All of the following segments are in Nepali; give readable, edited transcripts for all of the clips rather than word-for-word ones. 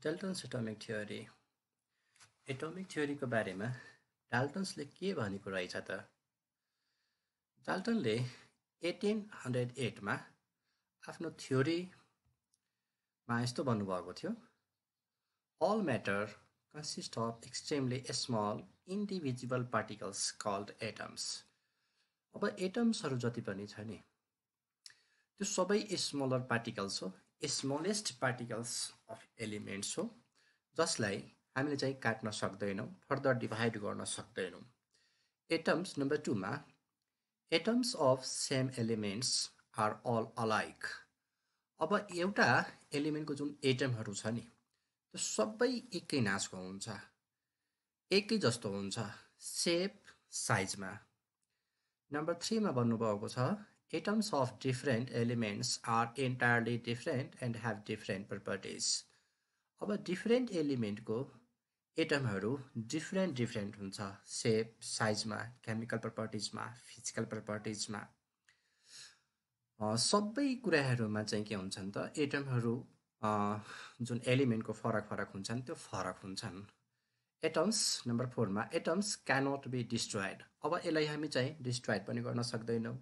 डाल्टन्स एटोमिक थ्योरी एटोमिक थ्योरीको बारेमा डाल्टन्सले के भनेको रहेछ त? डाल्टनले 1808मा आफ्नो थ्योरीमा यस्तो भन्नुभएको थियो, All matter consists of extremely small indivisible particles called atoms. अब एटम्सहरू जति पनि छ नि त्यो सबै स्मलर पार्टिकल्स हो, स्मलेस्ट पार्टिकल्स अफ एलिमेन्ट्स हो, जसलाई हामीले चाहिँ काट्न सक्दैनौँ, फर्दर डिभाइड गर्न सक्दैनौँ। एटम्स नम्बर 2 मा atoms of same elements are all alike. अब एउटा एलिमेन्टको जुन एटमहरू छ नि त्यो सबै एकै नासको हुन्छ, एकै जस्तो हुन्छ सेप साइजमा। नम्बर 3 मा भन्नुभएको छ atoms of different elements are entirely different and have different properties. अब डिफरेन्ट एलिमेन्टको एटमहरू डिफरेन्ट हुन्छ सेप साइजमा, केमिकल प्रपर्टिजमा, फिजिकल प्रपर्टिजमा। सबै कुराहरूमा चाहिँ के हुन्छन् त एटमहरू जुन एलिमेन्टको फरक हुन्छन् त्यो फरक हुन्छन्। एटम्स नम्बर 4 मा एटम्स क्यानट बी डिस्ट्रोइड। अब यसलाई हामी चाहिँ डिस्ट्रोइड पनि गर्न सक्दैनौँ,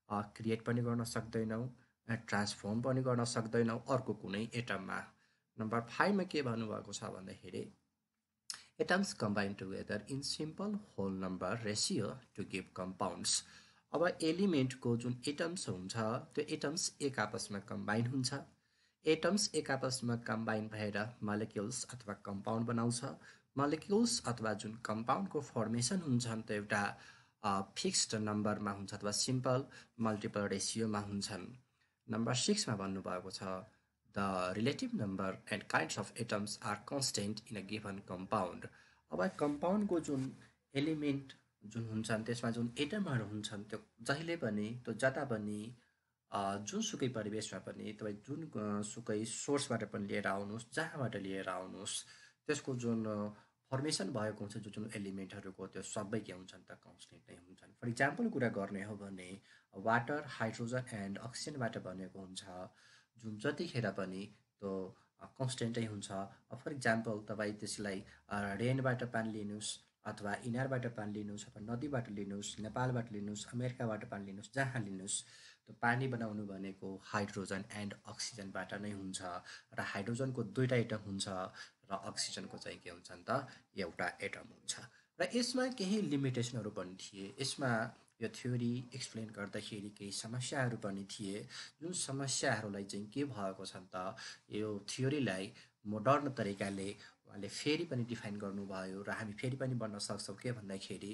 क्रिएट पनि गर्न सक्दैनौँ, ट्रान्सफर्म पनि गर्न सक्दैनौँ अर्को कुनै एटममा। नम्बर 5 मा के भन्नुभएको छ भन्दाखेरि atoms combine together in simple whole number ratio to give compounds. अब एलिमेन्टको जुन एटम्स हुन्छ त्यो एटम्स एक आपसमा कम्बाइन हुन्छ। एटम्स एक आपसमा कम्बाइन भएर मलिक्युल्स अथवा कम्पाउन्ड बनाउँछ। मलिक्युल्स अथवा जुन कम्पाउन्डको फर्मेसन हुन्छन् त्यो एउटा फिक्स्ड नम्बरमा हुन्छ अथवा सिम्पल मल्टिपल रेसियोमा हुन्छन्। नम्बर 6 मा भन्नुभएको छ the relative number and kinds of atoms are constant in a given compound. अब कम्पाउन्डको जुन एलिमेन्ट जुन हुन्छन् त्यसमा जुन एटमहरू हुन्छन् त्यो जहिले पनि त्यो जता पनि जुनसुकै परिवेशमा पनि तपाईँ जुनसुकै सोर्सबाट पनि लिएर आउनुहोस्, जहाँबाट लिएर आउनुहोस्, त्यसको जुन फर्मेसन भएको हुन्छ जुन एलिमेन्टहरूको त्यो सबै के हुन्छन् त कन्स्टेन्ट नै हुन्छन्। फर इक्जाम्पल कुरा गर्ने हो भने वाटर, हाइड्रोजन एन्ड अक्सिजनबाट बनेको हुन्छ जुन जतिखेर पनि त्यो कन्स्टेन्टै हुन्छ। फर इक्जाम्पल तपाईँ त्यसलाई रेनबाट पानी लिनुहोस् अथवा इनारबाट पानी लिनुहोस् अथवा नदीबाट लिनुहोस्, नेपालबाट लिनुहोस्, अमेरिकाबाट पानी लिनुहोस्, जहाँ लिनुहोस् त्यो पानी बनाउनु भनेको हाइड्रोजन एन्ड अक्सिजनबाट नै हुन्छ। र हाइड्रोजनको 2टा एटम हुन्छ र अक्सिजनको चाहिँ के हुन्छन् त एउटा एटम हुन्छ। र यसमा केही लिमिटेसनहरू पनि थिए। यसमा यो थ्योरी एक्सप्लेन गर्दाखेरि केही समस्याहरू पनि थिए, जुन समस्याहरूलाई चाहिँ के भएको छ त यो थ्योरीलाई मोडर्न तरिकाले उहाँले फेरि पनि डिफाइन गर्नुभयो र हामी फेरि पनि भन्न सक्छौँ के भन्दाखेरि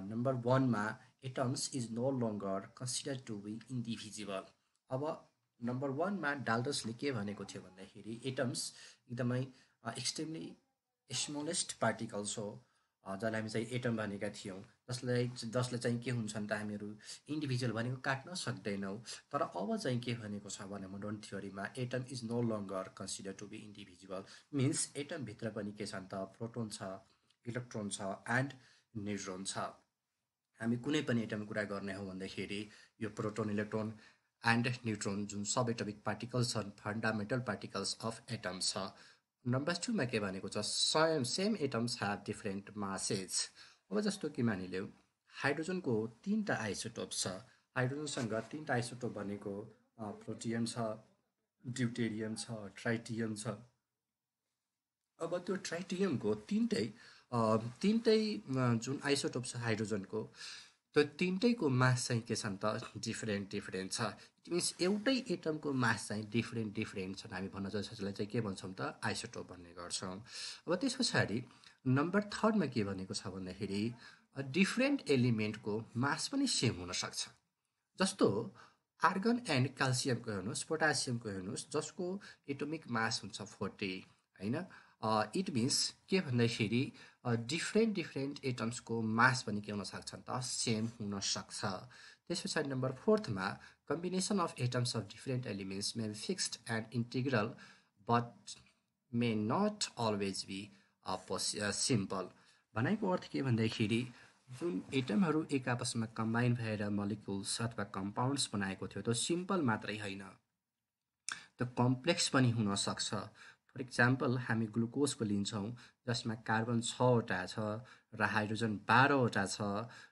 नम्बर 1 मा atoms is no longer consider to be indivisible. अब नम्बर 1 मा डाल्टन्सले के भनेको थियो भन्दाखेरि एटम्स एकदमै एक्सट्रिमली स्मलेस्ट पार्टिकल्स हो, जसलाई हामी चाहिँ एटम भनेका थियौँ, जसले चाहिँ के हुन्छन् त हामीहरू इन्डिभिजुअल भनेको काट्न सक्दैनौँ। तर अब चाहिँ के भनेको छ भने मोडर्न थ्योरीमा atom is no longer consider to be individual. Means एटमभित्र पनि के छन् त प्रोटोन छ, इलेक्ट्रोन छ एन्ड न्युट्रोन छ। हामी कुनै पनि एटम कुरा गर्ने हो भन्दाखेरि यो प्रोटोन, इलेक्ट्रोन एन्ड न्युट्रोन जुन सब एटमिक पार्टिकल्स छन् फन्डामेन्टल पार्टिकल्स अफ एटम्स छ। नम्बर 2 मा के भनेको छ same atoms have different masses. अब जस्तो कि मानिलिउँ हाइड्रोजनको 3टा आइसोटोप छ। हाइड्रोजनसँग 3टा आइसोटोप भनेको प्रोटियम छ, ड्युटेरियम छ, ट्राइटियम छ। अब त्यो ट्राइटियमको तिनटै जुन आइसोटोप छ हाइड्रोजनको त्यो तिनटैको मास चाहिँ के छन् त डिफरेन्ट छ। इट मिन्स एउटै एटमको मास चाहिँ डिफरेन्ट छन्। हामी भन्न जसलाई चाहिँ के भन्छौँ त आइसोटोप भन्ने गर्छौँ। अब त्यस पछाडि नम्बर 3 मा के भनेको छ भन्दाखेरि डिफरेन्ट एलिमेन्टको मास पनि सेम हुनसक्छ। जस्तो आर्गन एन्ड क्याल्सियमको हेर्नुहोस्, पोटासियमको हेर्नुहोस्, जसको एटोमिक मास हुन्छ 40 होइन। इट मिन्स के भन्दाखेरि डिफरेन्ट एटम्सको मास पनि के हुनसक्छन् त सेम हुनसक्छ। त्यस पछाडि नम्बर 4 मा combination of atoms of different elements may be fixed and integral but may not always be simple. भनेको अर्थ के भन्दाखेरि जुन एटमहरू एक आपसमा कम्बाइन भएर मलिक्युल्स अथवा कम्पाउन्ड्स बनाएको थियो त्यो सिम्पल मात्रै होइन, त्यो कम्प्लेक्स पनि हुनसक्छ। फर इक्जाम्पल हामी ग्लुकोजको लिन्छौँ जसमा कार्बन 6वटा छ र हाइड्रोजन 12वटा छ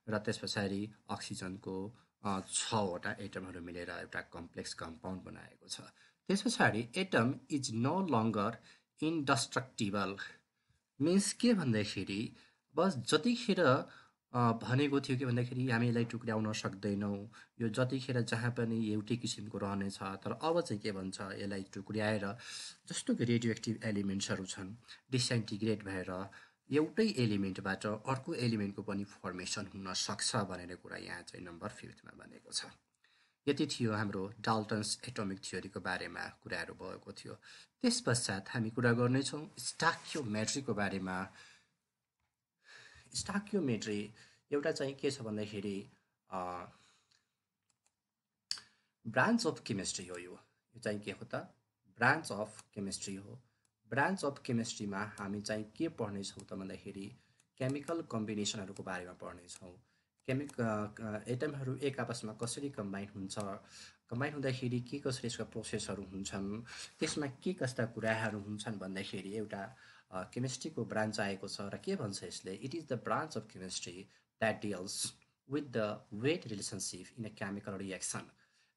र त्यस पछाडि अक्सिजनको 6वटा एटमहरू मिलेर एउटा कम्प्लेक्स कम्पाउन्ड बनाएको छ। त्यस पछाडि atom is no longer indestructible means के भन्दाखेरि बस जतिखेर भनेको थियो के भन्दाखेरि हामी यसलाई टुक्र्याउन सक्दैनौँ, यो जतिखेर जहाँ पनि एउटै किसिमको रहनेछ। तर अब चाहिँ के भन्छ, यसलाई टुक्र्याएर जस्तो कि रेडियो एक्टिभ एलिमेन्ट्सहरू छन् डिसइन्टिग्रेट भएर एउटै एलिमेन्टबाट अर्को एलिमेन्टको पनि फर्मेसन हुन सक्छ भनेर कुरा यहाँ चाहिँ नम्बर 5मा भनेको छ। यति थियो हाम्रो डाल्टन्स एटोमिक थियोरीको बारेमा कुराहरू भएको थियो। त्यस पश्चात हामी कुरा गर्नेछौँ स्टाक्योमेट्रीको बारेमा। स्टाक्योमेट्री एउटा चाहिँ के छ भन्दाखेरि ब्रान्च अफ केमिस्ट्री हो। यो चाहिँ के हो त, ब्रान्च अफ केमिस्ट्री हो। ब्रान्च अफ केमिस्ट्रीमा हामी चाहिँ के पढ्नेछौँ त भन्दाखेरि केमिकल कम्बिनेसनहरूको बारेमा पढ्नेछौँ। एटमहरू एक आपसमा कसरी कम्बाइन हुन्छ, कम्बाइन हुँदाखेरि के कसरी यसका प्रोसेसहरू हुन्छन्, त्यसमा के कस्ता कुराहरू हुन्छन् भन्दाखेरि एउटा केमिस्ट्रीको ब्रान्च आएको छ र के भन्छ यसले, it is the branch of chemistry that deals with the weight relationship in a chemical reaction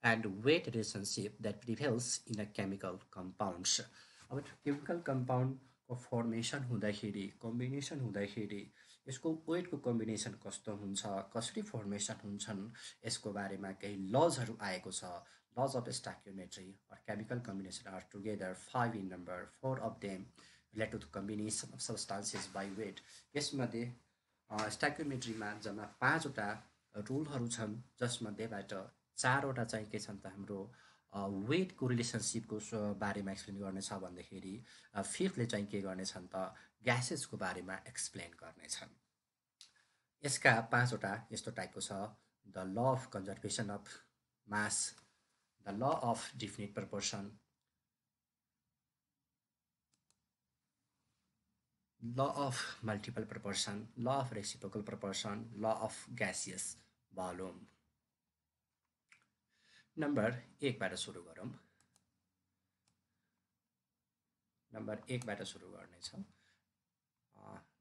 and weight relationship that prevails in a chemical compounds. अब केमिकल कम्पाउन्डको फर्मेसन हुँदाखेरि, कम्बिनेसन हुँदाखेरि यसको वेटको कम्बिनेसन कस्तो हुन्छ, कसरी फर्मेसन हुन्छन्, यसको बारेमा केही लजहरू आएको छ। Lodge of stoichiometry or chemical combination are together 5 in number, 4 of them relate to the combination of substances by weight. यसमध्ये स्टाक्योमेट्रीमा जम्मा 5वटा रुलहरू छन्, जसमध्येबाट 4वटा चाहिँ के छन् त हाम्रो वेटको रिलेसनसिपको बारेमा एक्सप्लेन गर्नेछ भन्दाखेरि 5थले चाहिँ के गर्नेछन् त ग्यासेसको बारेमा एक्सप्लेन गर्नेछन्। यसका 5वटा यस्तो टाइपको छ, the law of conservation of mass, the law of definite proportion, law of multiple proportion, law of reciprocal proportion, law of gaseous volume. Number 1बाट सुरु गरौँ। नम्बर 1बाट सुरु गर्नेछौँ।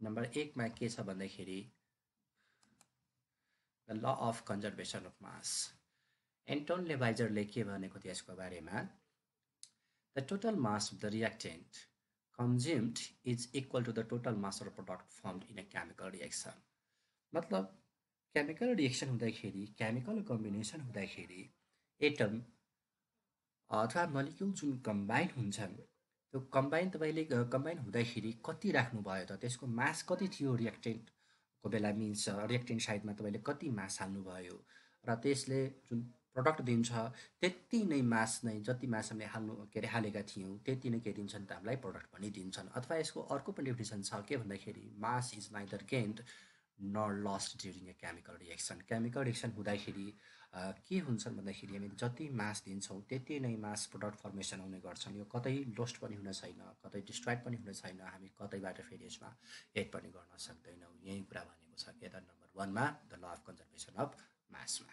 नम्बर 1मा के छ भन्दाखेरि the law of conservation of mass. Antoine लेभाइजरले के भनेको थियो यसको बारेमा, the total mass of the reactant consumed is equal to the total mass of product formed in a chemical reaction। मतलब केमिकल रिएक्सन हुँदाखेरि, केमिकल कम्बिनेसन हुँदाखेरि एटम अथवा मलिक्युल जुन कम्बाइन हुन्छन्, त्यो तपाईँले कम्बाइन हुँदाखेरि कति राख्नुभयो त, त्यसको मास कति थियो रिएक्टेन्टको बेला, मिन्स रिएक्टेन्ट साइडमा तपाईँले कति मास हाल्नुभयो र त्यसले जुन प्रडक्ट दिन्छ त्यति नै मास नै, जति मास हामीले हालेका थियौँ त्यति नै के दिन्छन् त हामीलाई प्रडक्ट पनि दिन्छन्। अथवा यसको अर्को पनि डेफिनेसन छ के भन्दाखेरि mass is neither gained nor lost during a chemical reaction. Chemical reaction हुँदाखेरि के हुन्छन् भन्दाखेरि हामी जति मास दिन्छौँ त्यति नै मास प्रडक्ट फर्मेसन हुने गर्छन्। यो कतै लोस्ट पनि हुन छैन, कतै डिस्ट्रोइड पनि हुन छैन, हामी कतैबाट फेरि यसमा एड पनि गर्न सक्दैनौँ। यही कुरा भनेको छ के त नम्बर 1मा the law of conservation of मासमा।